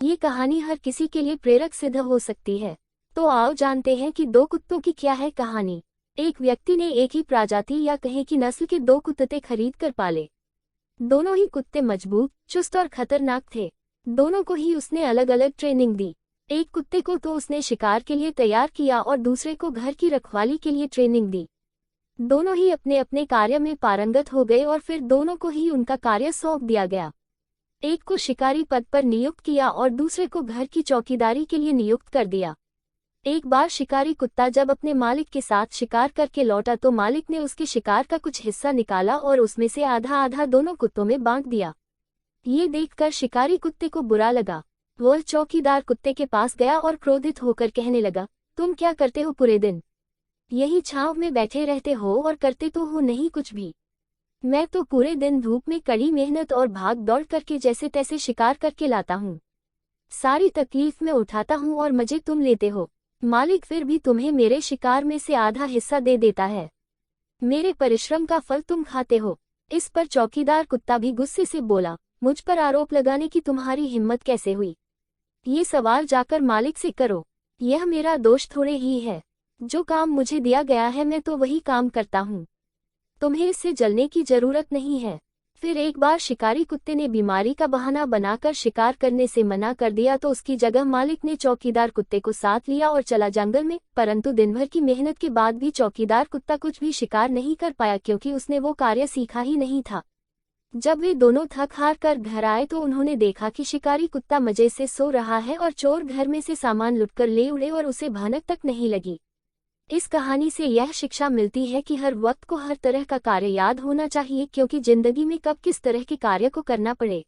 ये कहानी हर किसी के लिए प्रेरक सिद्ध हो सकती है। तो आओ जानते हैं कि दो कुत्तों की क्या है कहानी। एक व्यक्ति ने एक ही प्रजाति या कहें कि नस्ल के दो कुत्ते खरीद कर पाले। दोनों ही कुत्ते मजबूत, चुस्त और खतरनाक थे। दोनों को ही उसने अलग अलग ट्रेनिंग दी। एक कुत्ते को तो उसने शिकार के लिए तैयार किया और दूसरे को घर की रखवाली के लिए ट्रेनिंग दी। दोनों ही अपने अपने कार्य में पारंगत हो गए और फिर दोनों को ही उनका कार्य सौंप दिया गया। एक को शिकारी पद पर नियुक्त किया और दूसरे को घर की चौकीदारी के लिए नियुक्त कर दिया। एक बार शिकारी कुत्ता जब अपने मालिक के साथ शिकार करके लौटा तो मालिक ने उसके शिकार का कुछ हिस्सा निकाला और उसमें से आधा आधा दोनों कुत्तों में बांट दिया। ये देखकर शिकारी कुत्ते को बुरा लगा। वह चौकीदार कुत्ते के पास गया और क्रोधित होकर कहने लगा, तुम क्या करते हो पूरे दिन? यही छांव में बैठे रहते हो और करते तो हो नहीं कुछ भी। मैं तो पूरे दिन धूप में कड़ी मेहनत और भाग दौड़ करके जैसे तैसे शिकार करके लाता हूँ। सारी तकलीफ मैं उठाता हूँ और मजे तुम लेते हो। मालिक फिर भी तुम्हें मेरे शिकार में से आधा हिस्सा दे देता है। मेरे परिश्रम का फल तुम खाते हो। इस पर चौकीदार कुत्ता भी गुस्से से बोला, मुझ पर आरोप लगाने की तुम्हारी हिम्मत कैसे हुई? ये सवाल जाकर मालिक से करो। यह मेरा दोष थोड़े ही है। जो काम मुझे दिया गया है मैं तो वही काम करता हूँ। तुम्हें इससे जलने की जरूरत नहीं है। फिर एक बार शिकारी कुत्ते ने बीमारी का बहाना बनाकर शिकार करने से मना कर दिया तो उसकी जगह मालिक ने चौकीदार कुत्ते को साथ लिया और चला जंगल में। परंतु दिन भर की मेहनत के बाद भी चौकीदार कुत्ता कुछ भी शिकार नहीं कर पाया क्योंकि उसने वो कार्य सीखा ही नहीं था। जब वे दोनों थक हार कर घर आए तो उन्होंने देखा कि शिकारी कुत्ता मजे से सो रहा है और चोर घर में से सामान लुटकर ले उड़े और उसे भनक तक नहीं लगी। इस कहानी से यह शिक्षा मिलती है कि हर वक्त को हर तरह का कार्य याद होना चाहिए क्योंकि जिंदगी में कब किस तरह के कार्य को करना पड़े।